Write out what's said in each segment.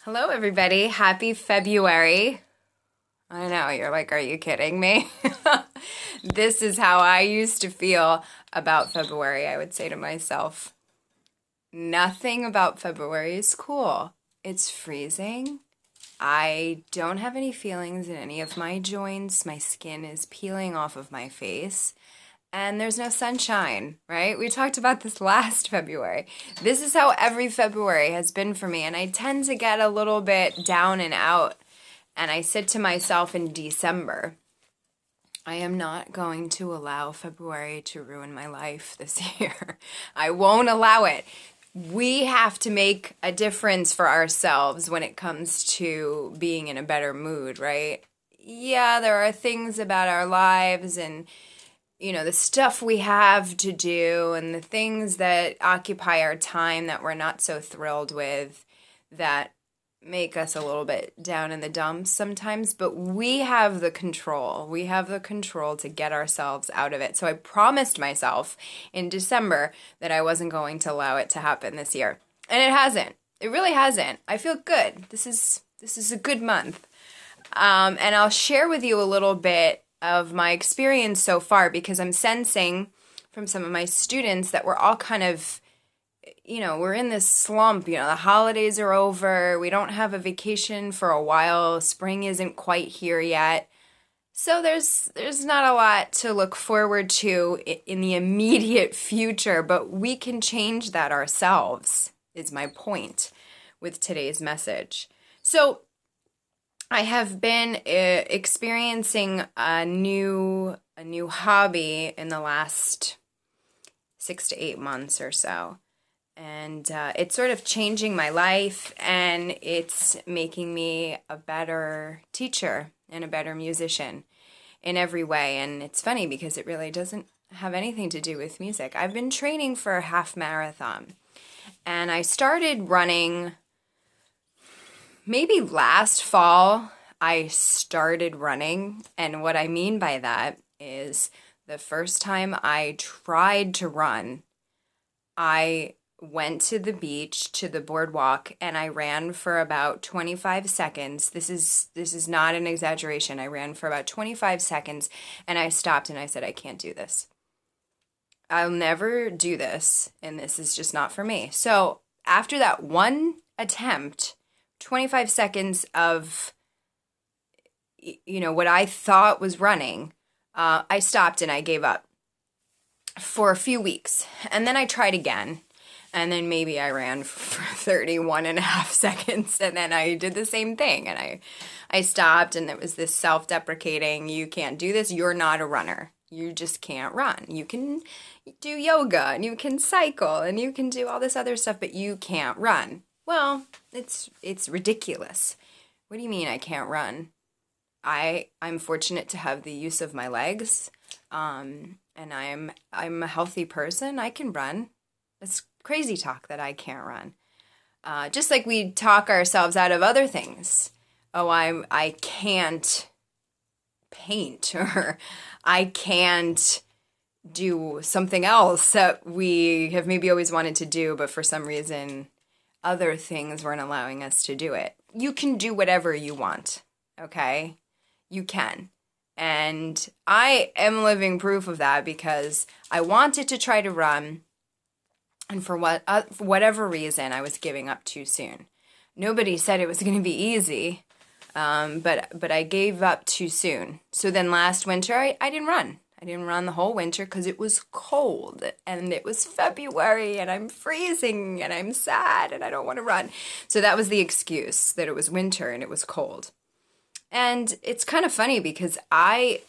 Hello, everybody. Happy February. I know, you're like, are you kidding me? This is how I used to feel about February. I would say to myself, nothing about February is cool. It's freezing. I don't have any feelings in any of my joints. My skin is peeling off of my face. And there's no sunshine, right? We talked about this last February. This is how every February has been for me, and I tend to get a little bit down and out. And I said to myself in December, I am not going to allow February to ruin my life this year. I won't allow it. We have to make a difference for ourselves when it comes to being in a better mood, right? Yeah, there are things about our lives and the stuff we have to do and the things that occupy our time that we're not so thrilled with that make us a little bit down in the dumps sometimes, but we have the control. We have the control to get ourselves out of it. So I promised myself in December that I wasn't going to allow it to happen this year. And it hasn't. It really hasn't. I feel good. This is a good month. And I'll share with you a little bit of my experience so far because I'm sensing from some of my students that we're all kind of, we're in this slump. The holidays are over. We don't have a vacation for a while. Spring isn't quite here yet. So there's not a lot to look forward to in the immediate future, but we can change that ourselves, is my point with today's message. So I have been experiencing a new hobby in the last 6 to 8 months or so. And it's sort of changing my life, and it's making me a better teacher and a better musician in every way. And it's funny because it really doesn't have anything to do with music. I've been training for a half marathon, and I started running maybe last fall. I started running, and what I mean by that is the first time I tried to run, I went to the beach, to the boardwalk, and I ran for about 25 seconds. This is not an exaggeration. I ran for about 25 seconds, and I stopped and I said, I can't do this. I'll never do this, and this is just not for me. So after that one attempt, 25 seconds of, what I thought was running, I stopped and I gave up for a few weeks. And then I tried again. And then maybe I ran for 31 and a half seconds. And then I did the same thing. And I stopped, and it was this self-deprecating, you can't do this. You're not a runner. You just can't run. You can do yoga and you can cycle and you can do all this other stuff, but you can't run. Well, it's ridiculous. What do you mean I can't run? I'm fortunate to have the use of my legs, and I'm a healthy person. I can run. It's crazy talk that I can't run. Just like we talk ourselves out of other things. Oh, I can't paint, or I can't do something else that we have maybe always wanted to do, but for some reason other things weren't allowing us to do it. You can do whatever you want, okay? You can. And I am living proof of that because I wanted to try to run, and for whatever reason, I was giving up too soon. Nobody said it was going to be easy, but I gave up too soon. So then last winter, I didn't run. I didn't run the whole winter because it was cold and it was February and I'm freezing and I'm sad and I don't want to run. So that was the excuse, that it was winter and it was cold. And it's kind of funny because I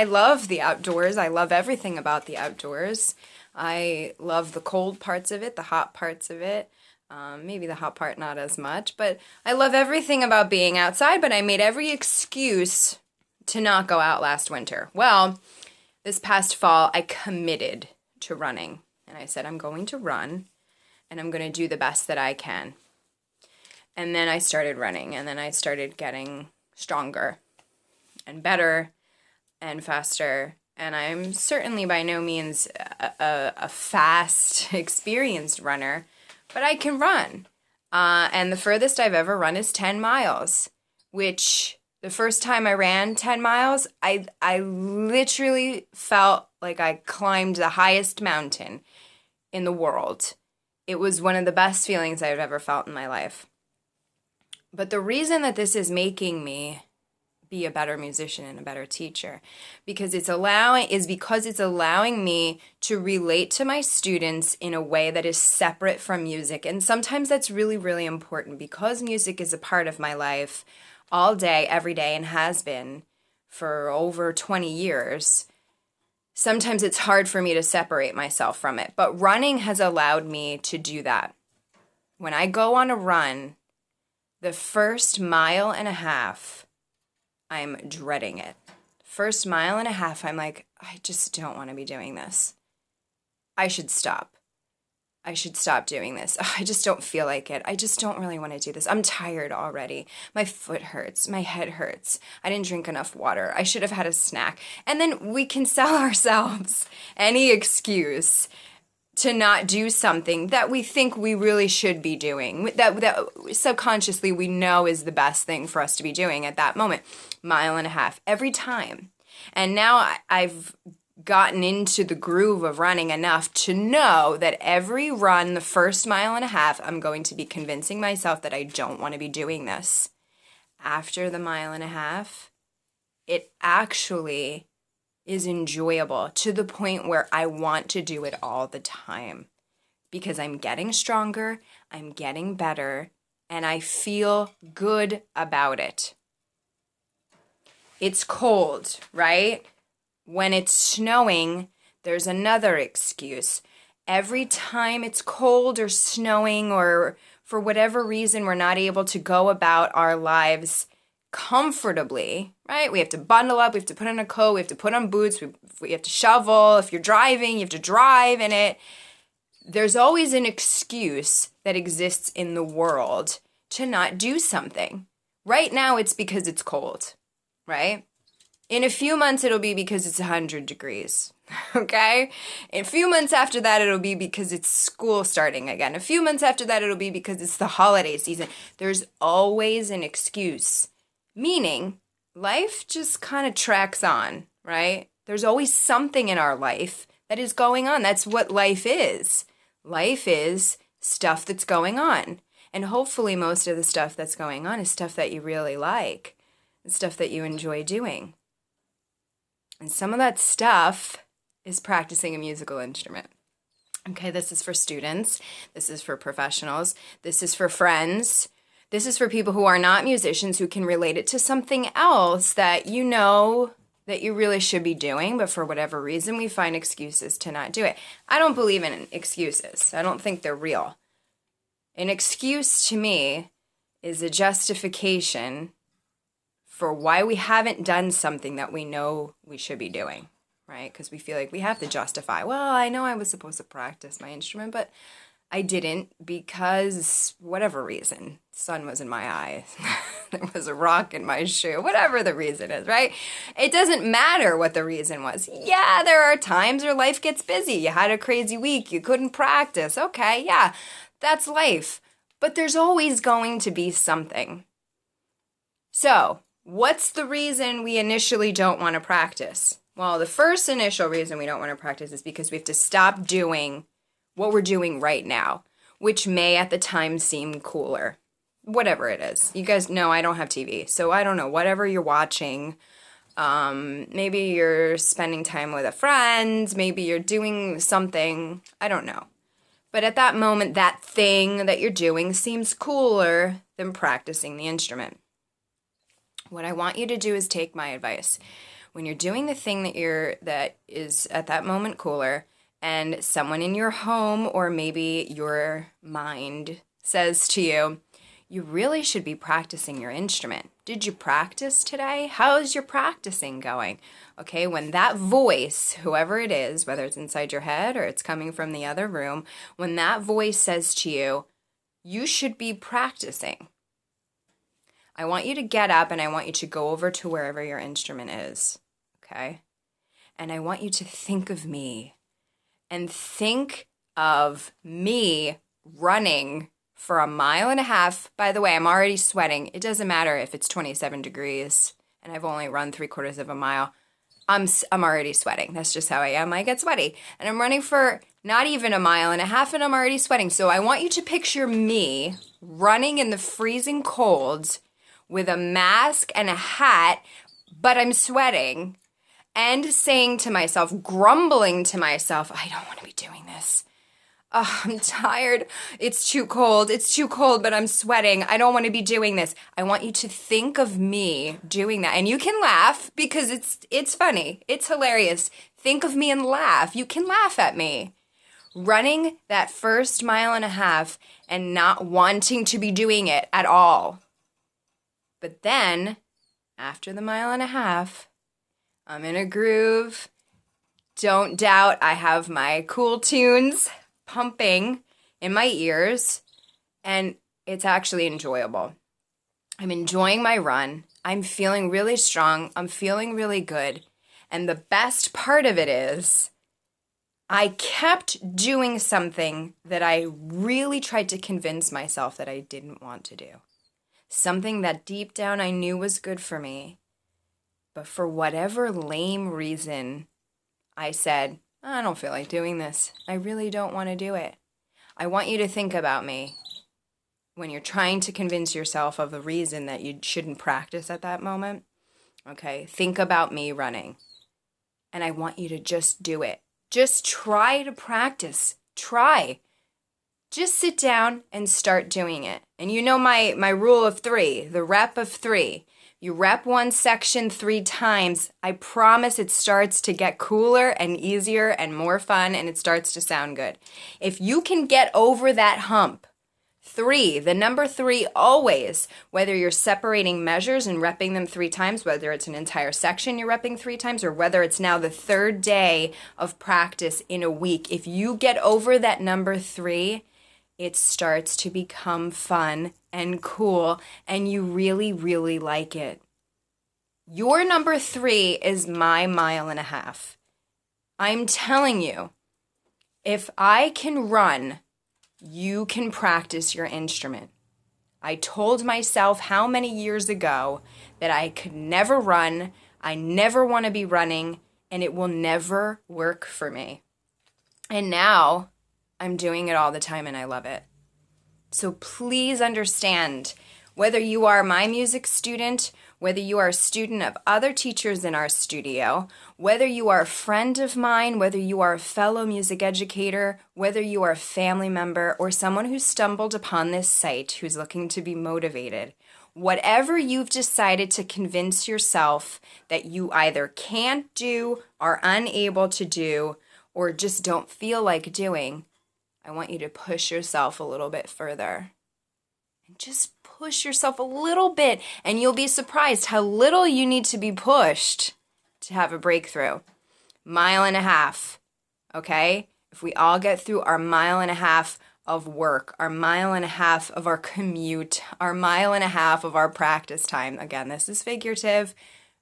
love the outdoors. I love everything about the outdoors. I love the cold parts of it, the hot parts of it. Maybe the hot part not as much, but I love everything about being outside, but I made every excuse to not go out last winter. Well, this past fall, I committed to running, and I said, I'm going to run, and I'm going to do the best that I can. And then I started running, and then I started getting stronger and better and faster, and I'm certainly by no means a fast, experienced runner, but I can run. And the furthest I've ever run is 10 miles, which the first time I ran 10 miles, I literally felt like I climbed the highest mountain in the world. It was one of the best feelings I've ever felt in my life. But the reason that this is making me be a better musician and a better teacher because it's allowing me to relate to my students in a way that is separate from music. And sometimes that's really, really important because music is a part of my life all day, every day, and has been for over 20 years. Sometimes it's hard for me to separate myself from it, but running has allowed me to do that. When I go on a run, the first mile and a half, I'm dreading it. First mile and a half, I'm like, I just don't want to be doing this. I should stop. I should stop doing this. I just don't feel like it. I just don't really want to do this. I'm tired already. My foot hurts. My head hurts. I didn't drink enough water. I should have had a snack. And then we can sell ourselves any excuse to not do something that we think we really should be doing, that subconsciously we know is the best thing for us to be doing at that moment. Mile and a half every time. And now I've gotten into the groove of running enough to know that every run, the first mile and a half, I'm going to be convincing myself that I don't want to be doing this. After the mile and a half, it actually is enjoyable to the point where I want to do it all the time because I'm getting stronger, I'm getting better, and I feel good about it. It's cold, right? When it's snowing, there's another excuse. Every time it's cold or snowing or for whatever reason we're not able to go about our lives comfortably, right? We have to bundle up, we have to put on a coat, we have to put on boots, we have to shovel. If you're driving, you have to drive in it. There's always an excuse that exists in the world to not do something. Right now, it's because it's cold, right? In a few months, it'll be because it's 100 degrees, okay? In a few months after that, it'll be because it's school starting again. A few months after that, it'll be because it's the holiday season. There's always an excuse. Meaning, life just kind of tracks on, right? There's always something in our life that is going on. That's what life is. Life is stuff that's going on. And hopefully most of the stuff that's going on is stuff that you really like, and stuff that you enjoy doing. And some of that stuff is practicing a musical instrument. Okay, this is for students. This is for professionals. This is for friends. This is for people who are not musicians who can relate it to something else that you know that you really should be doing, but for whatever reason we find excuses to not do it. I don't believe in excuses. I don't think they're real. An excuse to me is a justification for why we haven't done something that we know we should be doing, right? Because we feel like we have to justify, well, I know I was supposed to practice my instrument, but I didn't because whatever reason. Sun was in my eye. There was a rock in my shoe. Whatever the reason is, right? It doesn't matter what the reason was. Yeah, there are times where life gets busy. You had a crazy week. You couldn't practice. Okay, yeah, that's life. But there's always going to be something. So, what's the reason we initially don't want to practice? Well, the first initial reason we don't want to practice is because we have to stop doing what we're doing right now, which may at the time seem cooler. Whatever it is. You guys know I don't have TV, so I don't know. Whatever you're watching, maybe you're spending time with a friend, maybe you're doing something, I don't know. But at that moment, that thing that you're doing seems cooler than practicing the instrument. What I want you to do is take my advice. When you're doing the thing that is at that moment cooler, and someone in your home or maybe your mind says to you, you really should be practicing your instrument. Did you practice today? How's your practicing going? Okay, when that voice, whoever it is, whether it's inside your head or it's coming from the other room, when that voice says to you, you should be practicing, I want you to get up and I want you to go over to wherever your instrument is, okay? And I want you to think of me and think of me running for a mile and a half. By the way, I'm already sweating. It doesn't matter if it's 27 degrees and I've only run 3/4 of a mile. I'm already sweating. That's just how I am. I get sweaty. And I'm running for not even a mile and a half and I'm already sweating. So I want you to picture me running in the freezing cold with a mask and a hat, but I'm sweating and saying to myself, grumbling to myself, I don't want to be doing this. Oh, I'm tired. It's too cold. It's too cold, but I'm sweating. I don't want to be doing this. I want you to think of me doing that. And you can laugh because it's funny. It's hilarious. Think of me and laugh. You can laugh at me. Running that first mile and a half and not wanting to be doing it at all. But then, after the mile and a half, I'm in a groove. Don't doubt I have my cool tunes pumping in my ears, and it's actually enjoyable. I'm enjoying my run. I'm feeling really strong. I'm feeling really good. And the best part of it is I kept doing something that I really tried to convince myself that I didn't want to do. Something that deep down I knew was good for me. But for whatever lame reason, I said, I don't feel like doing this. I really don't want to do it. I want you to think about me when you're trying to convince yourself of a reason that you shouldn't practice at that moment. Okay, think about me running. And I want you to just do it. Just try to practice. Try. Just sit down and start doing it. And you know my rule of 3, the rep of 3. You rep one section 3 times, I promise it starts to get cooler and easier and more fun, and it starts to sound good. If you can get over that hump, 3, the number 3 always, whether you're separating measures and repping them 3 times, whether it's an entire section you're repping 3 times, or whether it's now the 3rd day of practice in a week, if you get over that number 3, it starts to become fun and cool, and you really, really like it. Your number 3 is my mile and a half. I'm telling you, if I can run, you can practice your instrument. I told myself how many years ago that I could never run, I never want to be running, and it will never work for me. And now I'm doing it all the time and I love it. So please understand, whether you are my music student, whether you are a student of other teachers in our studio, whether you are a friend of mine, whether you are a fellow music educator, whether you are a family member or someone who stumbled upon this site who's looking to be motivated, whatever you've decided to convince yourself that you either can't do, are unable to do, or just don't feel like doing, I want you to push yourself a little bit further. And just push yourself a little bit, and you'll be surprised how little you need to be pushed to have a breakthrough. Mile and a half, okay? If we all get through our mile and a half of work, our mile and a half of our commute, our mile and a half of our practice time, again, this is figurative,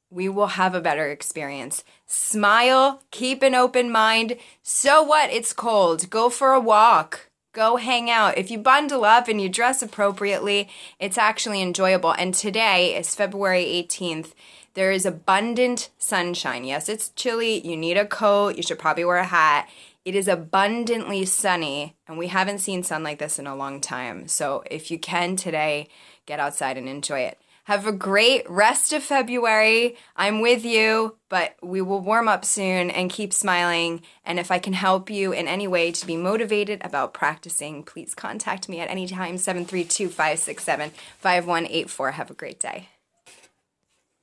we will have a better experience. Smile, keep an open mind. So what? It's cold. Go for a walk. Go hang out. If you bundle up and you dress appropriately, it's actually enjoyable. And today is February 18th. There is abundant sunshine. Yes, it's chilly. You need a coat. You should probably wear a hat. It is abundantly sunny, and we haven't seen sun like this in a long time. So if you can today, get outside and enjoy it. Have a great rest of February. I'm with you, but we will warm up soon and keep smiling. And if I can help you in any way to be motivated about practicing, please contact me at any time, 732-567-5184. Have a great day.